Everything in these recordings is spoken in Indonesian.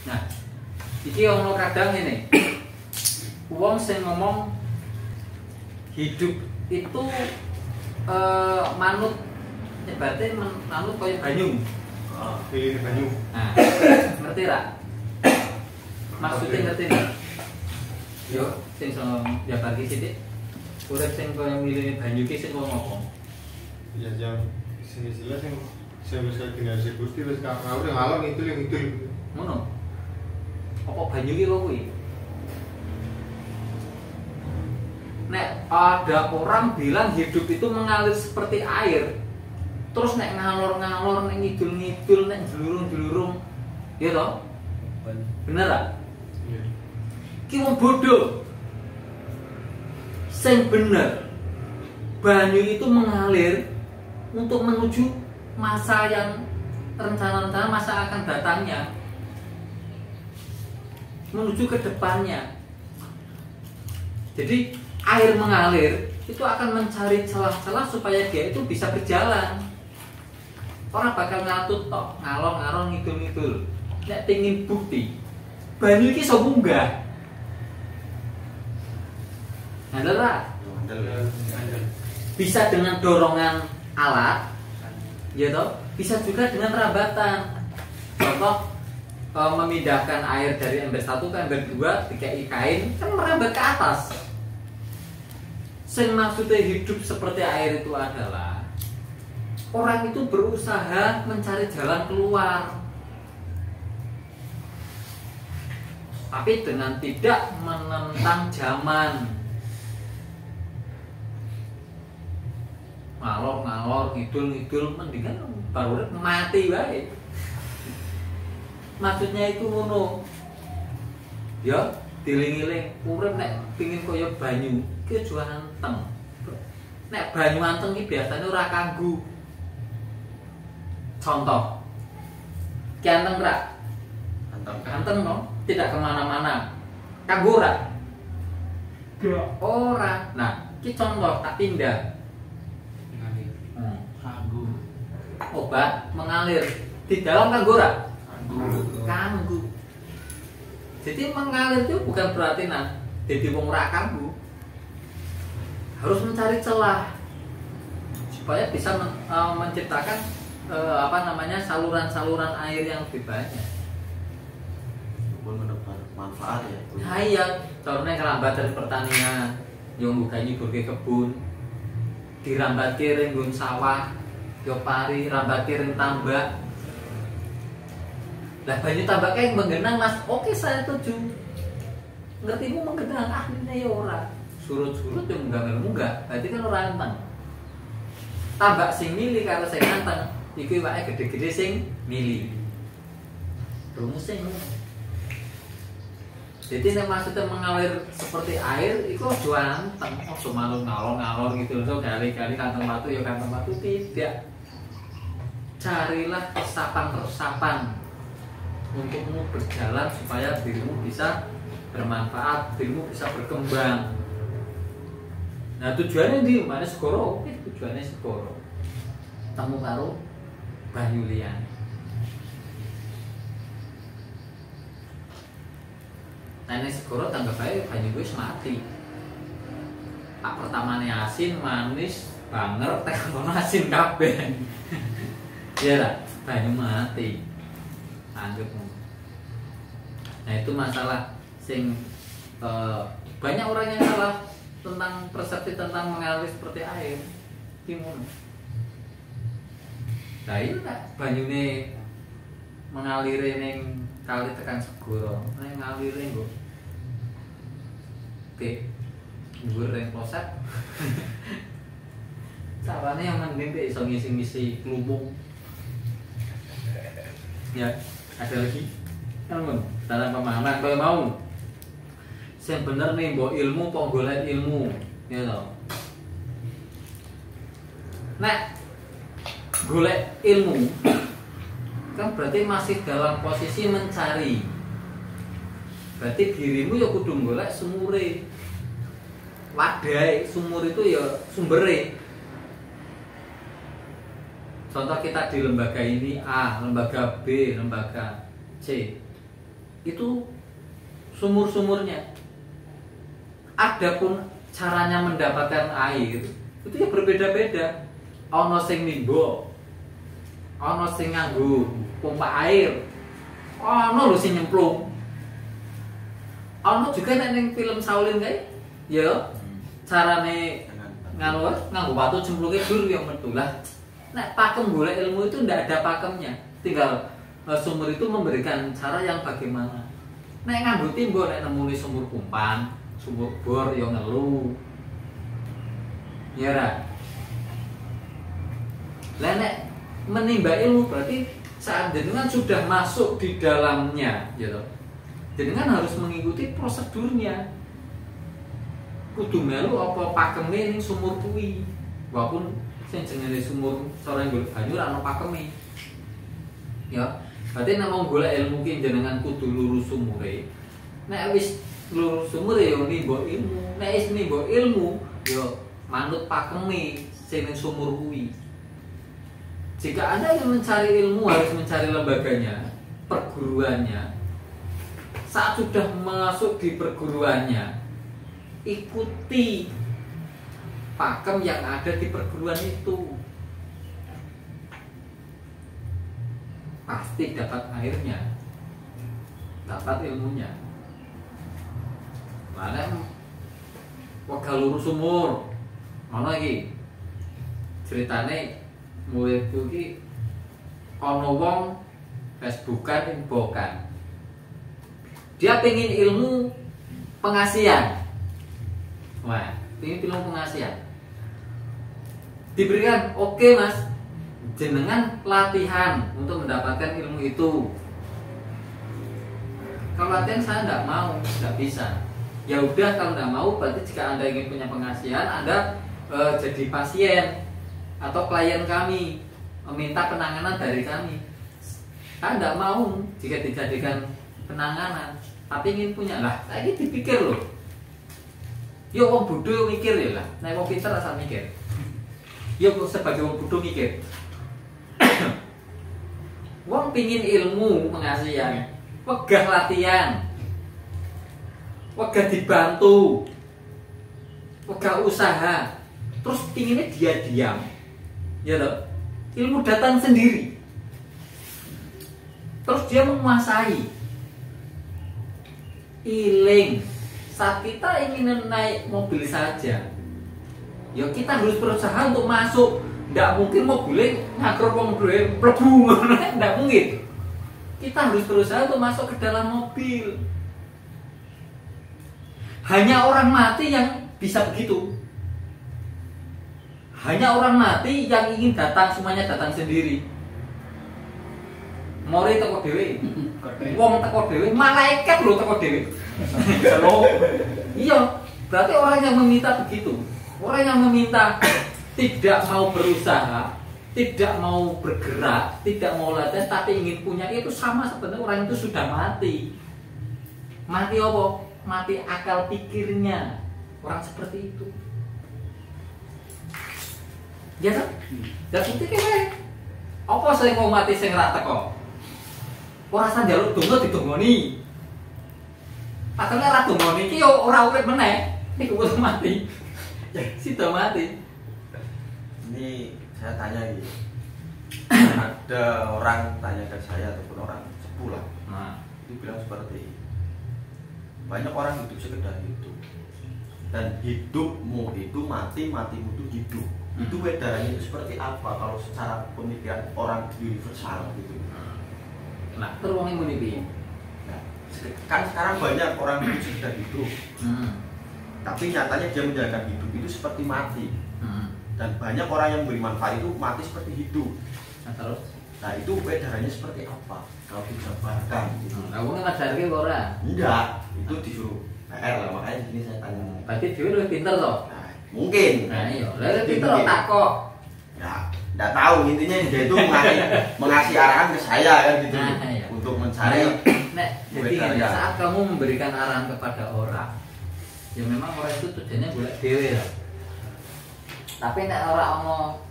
Nah, iki ono kadang ini. Wong sing ngomong hidup itu manut nyebate manut kaya banyu. Banyu. Nah, ngerti ra? Maksudnya ngerti ra? Yo, sing sono jabarke sithik. Urip sing kaya milih banyu ki sing ngopo? Ya jam sini jelas yang saya bisa tinggal si Gusti wis ngawur ngalor itu yang itu. Ngono. Apa banyu ki kok kuwi? Nek ada orang bilang hidup itu mengalir seperti air, terus nek ngalor-ngalor, nek ngidul-ngidul, nek jelurung-jelurung, ya toh? Bener tak? Iya. Ki wong bodoh. Sing bener, banyu itu mengalir untuk menuju masa yang rencana-rencana masa akan datangnya, menuju ke depannya. Jadi air mengalir itu akan mencari celah-celah supaya dia itu bisa berjalan. Orang bakal ngatut tok, ngalor-ngalor ngidul-ngidul. Nek pengin bukti, banyu iki iso munggah. Handel ra? Bisa dengan dorongan alat, ya toh? Bisa juga dengan rambatan. Contoh memindahkan air dari ember 1 ke ember 2 dikai kain kan merambat ke atas. Sing maksudnya hidup seperti air itu adalah orang itu berusaha mencari jalan keluar, tapi dengan tidak menentang zaman. Ngalor-ngalor, ngidul-ngidul, mendingan baru mati wae. Maksudnya itu ngono. Ya, diling-iling urip nek pengin kaya banyu ki aja anteng. Nek banyu anteng ki biasanya ora kanggu. Contoh, ki anteng ra? Anteng no, tidak kemana-mana. Kanggu ra? Ora. Nah, ki contoh tak pindah. Kanggu. Obat mengalir di dalam kanggu ra? Kanggu. Jadi mengalir itu bukan berarti jadi wong ra kanggu. Harus mencari celah supaya bisa menciptakan saluran-saluran air yang lebih banyak. Pun mendapat manfaat ya. Nah iya, contohnya kerambat dari pertanian, yang bukan nyibulke kebun, dirambat kiring nggon sawah, yo pari rambat kiring tambak. Lah banyu tambak kayak menggenang mas, oke saya setuju. Ngertimu menggenang ahlinya ya ora. Surut-surut yang munggah, berarti kan ora anteng. Tambak sing mili karo sing anteng, iku iwake gede-gede sing mili. Rumusnya ngono. Jadi nek maksudnya mengalir seperti air, iku aja anteng, aja malu ngalor-ngalor gitu loh, kali-kali kantong batu ya kantong batu tidak. Carilah resapan-resapan untukmu berjalan supaya dirimu bisa bermanfaat, dirimu bisa berkembang. Nah tujuannya di mana segoro? Tujuannya segoro. Temu karo banyu liyan. Nah ini segoro tanggap aja banyu wis mati. Pak pertamane asin, manis, banger, tekan asin kabeh. Iya lah, banyu mati. Anggap. Nah itu masalah sing banyak orang yang salah tentang persepsi tentang mengalir seperti air. Gimana? Nah ini tak banyune mengalir ning kali tekan segoro, ning ngalir nggo. Oke, dhuwur ring kloset. Carane yang mending iso ngisi-ngisi klumpung. Ya, ada lagi kan dalam pemahaman kalau mau yang bener nih mbok ilmu apa golek ilmu ya toh. Nek golek ilmu kan berarti masih dalam posisi mencari, berarti dirimu ya kudu golek sumure, wadai sumur itu ya sumbere. Contoh kita di lembaga ini A, lembaga B, lembaga C. itu sumur-sumurnya. Adapun caranya mendapatkan air itu ya berbeda-beda. Ono sing nimbo, ono sing nganggo pompa air, ono lho sing nyemplung. Ono juga nek ning film Shaolin kae, ya carane nganggo batu cemplunge dur yang metu lah. Nek pakem golek ilmu itu ndak ada pakemnya. Tinggal sumur itu memberikan cara yang bagaimana. Nek nganggo timbo nek nemuni sumur kumpan, sumur bor yo ngelu. Ya ra. Lah nek menimba ilmu berarti saat jenengan sudah masuk di dalamnya, gitu. Jenengan harus mengikuti prosedurnya. Kudu melu apa pakeme ning sumur kuwi. Walaupun sing jenenge sumur cara golek banyu ora ono pakeme. Ya, berarti nek mau golek ilmu ki jenengan kudu lurus sumure. Nek wis lurus sumure ya nimba ilmu. Nek wis nimba ilmu ya manut pakeme sing ning sumur kuwi. Jika Anda ingin mencari ilmu harus mencari lembaganya, perguruannya. Saat sudah masuk di perguruannya, ikuti pakem yang ada di perguruan itu. Pasti dapat airnya, dapat ilmunya. Mana wakal lurus sumur, mana lagi ceritane muridku ki ono wong Facebookan inbokan. Dia pengen ilmu pengasihan. Wah, pengen ilmu pengasihan. Diberikan, oke mas, jenengan latihan untuk mendapatkan ilmu itu. Kalau latihan saya tidak mau, tidak bisa. Ya udah, kalau tidak mau berarti jika Anda ingin punya pengasihan, Anda jadi pasien atau klien kami, meminta penanganan dari kami. Saya tidak mau jika dijadikan penanganan, tapi ingin punya. Lah, saya ini dipikir loh. Yo wong bodoh mikir ya lah. Nek wong pinter asal mikir. Yo sebagai wong bodoh mikir. Wong pingin ilmu pengasihan, wegah latihan, wegah dibantu, wegah usaha, terus pinginnya dia diam, ya loh. Ilmu datang sendiri, terus dia menguasai. Iling saat kita ingin naik mobil saja, ya kita harus berusaha untuk masuk. Tidak mungkin mobilnya ngakur mobilnya mlebu, tidak mungkin. Kita harus berusaha untuk masuk ke dalam mobil. Hanya orang mati yang bisa begitu. Hanya orang mati yang ingin datang, semuanya datang sendiri. Mori teko dhewe. Wong teko dhewe, malaikat lho teko dhewe. Iya, berarti orang yang meminta begitu. Orang yang meminta tidak mau berusaha, tidak mau bergerak, tidak mau latihan, tapi ingin punya, itu sama sebenarnya orang itu sudah mati. Mati apa? Mati akal pikirnya. Orang seperti itu. Ya kan? Dan itu kayak apa sing mau mati sing ra teko? Ora san njaluk donga didongoni. Padahal ora dongoni iki ora urip meneh. Iku wis mati. Ya, sudah mati. Ini saya tanya gitu. Ada orang tanya ke saya ataupun orang sepuh lah. Nah, Itu bilang seperti banyak orang hidup sekedar hidup. Dan hidupmu itu mati, matimu itu hidup. Itu bedanya itu seperti apa kalau secara pemikiran orang universal gitu. nah terus wong muni piye? Nah, kan sekarang banyak orang hidup sekedar hidup. Tapi nyatanya dia menjalankan hidup itu seperti mati. Dan banyak orang yang beri manfaat itu mati seperti hidup. Nah, terus? Nah itu edarannya seperti apa? Kalau dijabarkan gitu. Nah, wong ngajarke kok ora? Enggak, itu disuruh PR lah, makanya ini saya tanya. Berarti dhewe luwih pinter to? Nah, mungkin. Nah, iya, lha pinter tak kok. Ya, enggak tahu, intinya dia itu mengasih arahan ke saya kan gitu. Nah, iya. Untuk mencari Nek, jadi saat kamu memberikan arahan kepada orang, ya memang orang itu tujuannya golek dhewe ya. Tapi nek ora ono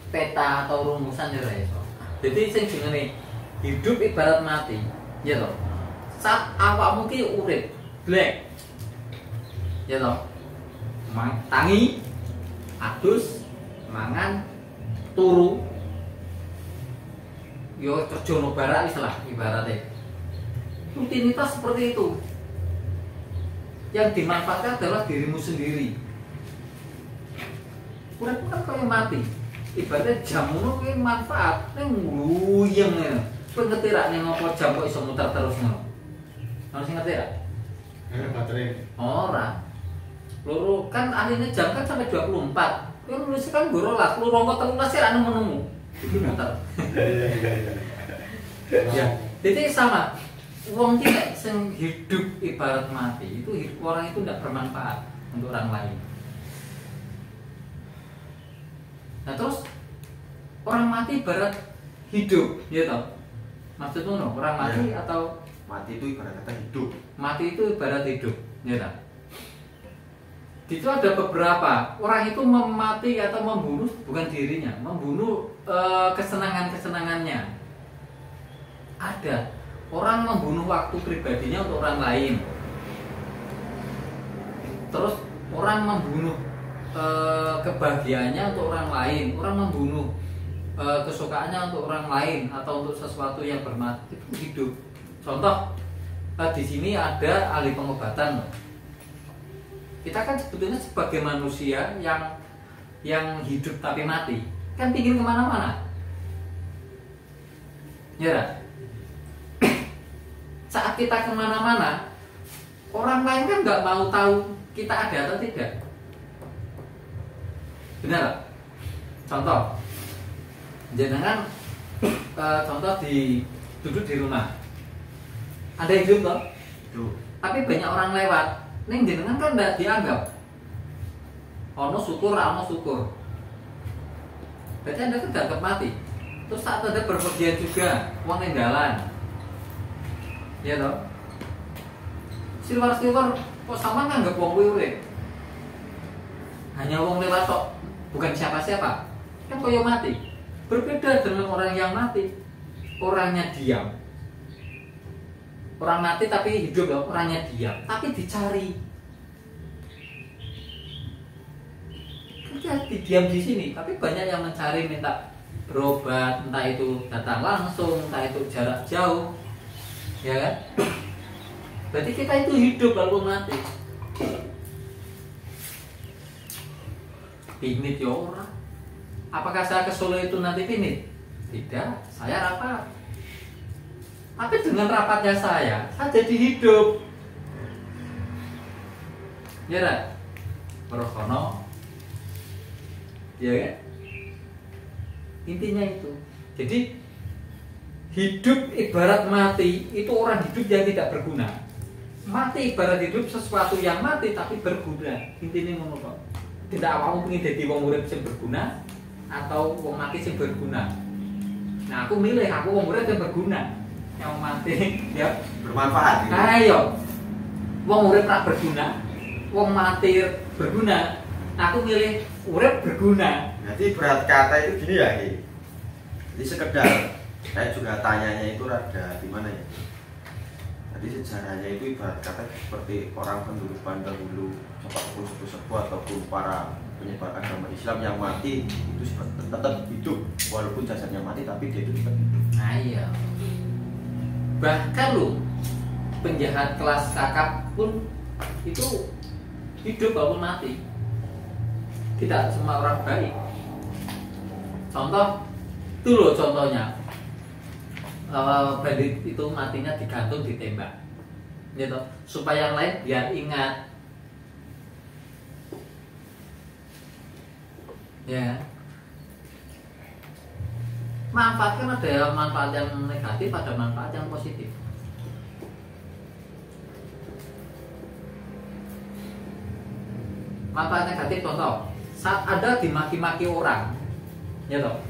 peta atau rumusan ya ora iso. Jadi sing jenenge hidup ibarat mati, ya toh. saat awakmu ki urip blek ya toh tangi adus mangan turu yo kerja no barak istilah ibaratnya rutinitas seperti itu yang dimanfaatkan adalah dirimu sendiri. Urip kan kaya mati ibaratnya jam ngono kuwi manfaat ning nguyeng ya kowe ngerti ra ning apa jam kok iso muter terus ngono ono sing ngerti ra baterai ora loro kan ahlinya jam kan sampai 24 kowe nulis kan gorolas lu rongkot 13 ra nemu iki muter ya jadi sama wong ki nek sing hidup ibarat mati itu orang itu tidak bermanfaat untuk orang lain. Nah terus orang mati ibarat hidup, ya toh? Maksudnya no, orang mati ya. Atau mati itu ibarat kata hidup. Mati itu ibarat hidup, ya toh? Itu ada beberapa orang itu memati atau membunuh bukan dirinya, membunuh kesenangan-kesenangannya. Ada orang membunuh waktu pribadinya untuk orang lain. Terus orang membunuh kebahagiaannya untuk orang lain. Orang membunuh kesukaannya untuk orang lain atau untuk sesuatu yang bermati itu hidup. Contoh di sini ada ahli pengobatan. Kita kan sebetulnya sebagai manusia yang hidup tapi mati kan pingin kemana-mana. Ya. Saat kita kemana-mana, orang lain kan nggak mau tahu kita ada atau tidak. Benar? Contoh, jangan contoh duduk di rumah, ada hidup toh, tapi banyak orang lewat, neng jenengan kan nggak dianggap. Ono syukur, ono syukur. Berarti anda kan dianggap mati. Terus saat ada berpergian juga, uang yang jalan. Ya toh. Silver kok sama nganggep wong kuwi urip. Hanya wong lewat tok, bukan siapa-siapa. Kan koyo mati. Berbeda dengan orang yang mati. Orangnya diam. Orang mati tapi hidup loh, orangnya diam, tapi dicari. Kan diam di sini, tapi banyak yang mencari minta berobat, entah itu datang langsung, entah itu jarak jauh. Ya kan? Berarti kita itu hidup walaupun mati. Pinit ya orang. Apakah saya ke Solo itu nanti pinit? Tidak, saya rapat. Tapi dengan rapatnya saya jadi hidup. Ya kan? Berkono. Ya kan? Intinya itu. Jadi hidup ibarat mati, itu orang hidup yang tidak berguna. Mati ibarat hidup sesuatu yang mati tapi berguna. Intinya ngono kok. Tidak awakmu pengen dadi wong urip sing berguna atau wong mati sing berguna. Nah, aku milih aku wong urip sing berguna. Yang mati ya bermanfaat gitu. Ayo. Wong urip ra berguna, wong mati berguna. Nah, aku milih urip berguna. Jadi berat kata itu gini ya, Ki. Jadi sekedar saya juga tanyanya itu rada gimana ya? Jadi sejarahnya itu ibarat kata seperti orang penduduk dahulu, sepuh-sepuh ataupun para penyebar agama Islam yang mati itu tetap hidup, walaupun jasadnya mati tapi dia itu tetap hidup. Nah, iya. Bahkan lu penjahat kelas kakap pun itu hidup walaupun mati. Tidak semua orang baik. Contoh itu loh contohnya. Bandit itu matinya digantung ditembak, gitu, supaya yang lain biar ingat, ya. Manfaat kan ada manfaat yang negatif, ada manfaat yang positif. Manfaat negatif contoh, saat ada dimaki-maki orang, ya toh,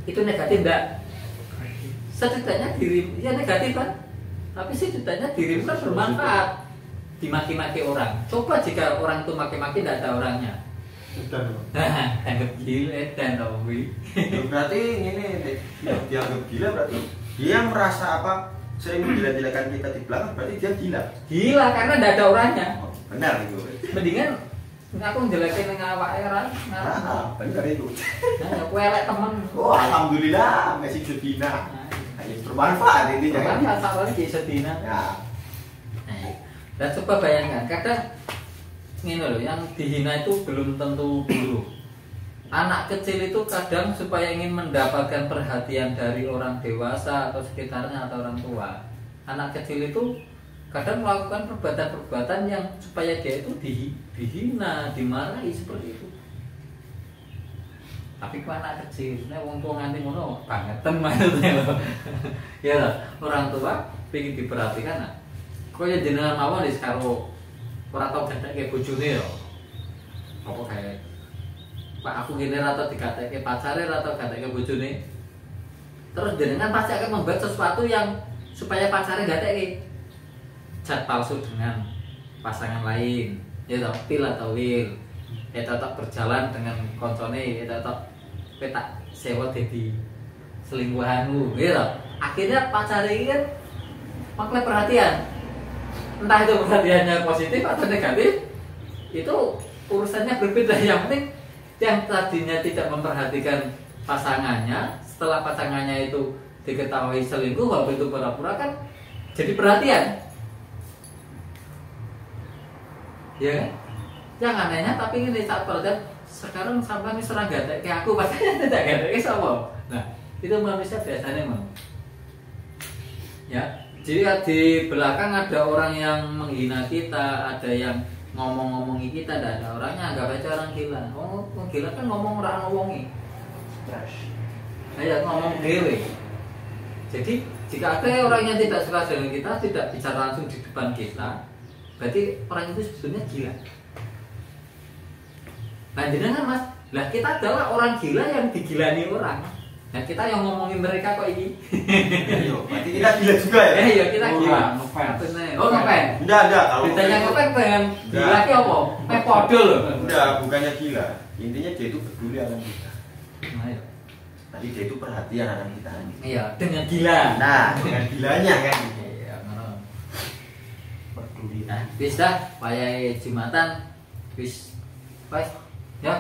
itu negatif enggak? Setidaknya diri ya negatif kan, tapi setidaknya dirimu kan bermanfaat. Dimaki-maki orang, coba jika orang itu maki-maki tidak ada orangnya, nah anggap gila dan berarti ini dianggap gila berarti dia merasa apa sering menjelek-jelekan kita di belakang berarti dia gila. Gila karena ndak ada orangnya. Benar itu. Mendingan aku njelekin ning awake ora. Benar itu. Nah, kowe elek temen. Oh, alhamdulillah Messi Jodina. Ayo bermanfaat intinya. Kan masalahnya di sedina. Ya. Dan coba bayangkan, kadang ini loh, yang dihina itu belum tentu guru. Anak kecil itu kadang supaya ingin mendapatkan perhatian dari orang dewasa atau sekitarnya atau orang tua. Anak kecil itu kadang melakukan perbuatan-perbuatan yang supaya dia itu dihina, dimarahi seperti itu. Tapi kok anak kecil, nek wong tua nganti ngono bangetan maksudnya loh. Ya loh, orang tua pengen diperhatikan. Nah, kaya jenengan mawon wis karo ora tau gatheke bojone ya. Apa kae? Pak aku ngene ra tau digatheke pacare ra tau gatheke bojone. Terus jenengan pasti akan membuat sesuatu yang supaya pacare gatheke. Chat palsu dengan pasangan lain. Ya tau pil atau wil. Ya tetap berjalan dengan koncone, ya tetap petak sewa dadi selingkuhanmu, gitu. Akhirnya pacare iki kan maklek perhatian. Entah itu perhatiannya positif atau negatif, itu urusannya berbeda. Yang penting yang tadinya tidak memperhatikan pasangannya, setelah pasangannya itu diketahui selingkuh walaupun itu pura-pura kan jadi perhatian. Ya kan? Yang anehnya tapi ini saat perhatian sekarang sampai ini serang gatek kayak aku pasangan tidak gatek sama. Nah itu manusia biasanya mau. Ya. Jadi di belakang ada orang yang menghina kita, ada yang ngomong-ngomongi kita, dan ada orangnya anggap aja orang gila. Orang gila kan ngomong ora ngomongin. Kayak ngomong dewe. Jadi jika ada orang yang tidak suka dengan kita, tidak bicara langsung di depan kita, berarti orang itu sebetulnya gila. Nah jenengan mas, lah kita adalah orang gila yang digilani orang. Nah kita yang ngomongin mereka kok ini. Iya, berarti kita gila juga ya? Iya kita gila. Oh ngefans. Enggak. Kalau bedanya ngefans dengan gila itu apa? Podo loh. Enggak, bukannya gila. Intinya dia itu peduli akan kita. Nah, iya. Tadi dia itu perhatian akan kita. Iya, dengan gila. Nah, dengan gilanya kan. Iya, ngono. Peduli. Nah, wis dah, wayahe Jumatan. Wis. Ya.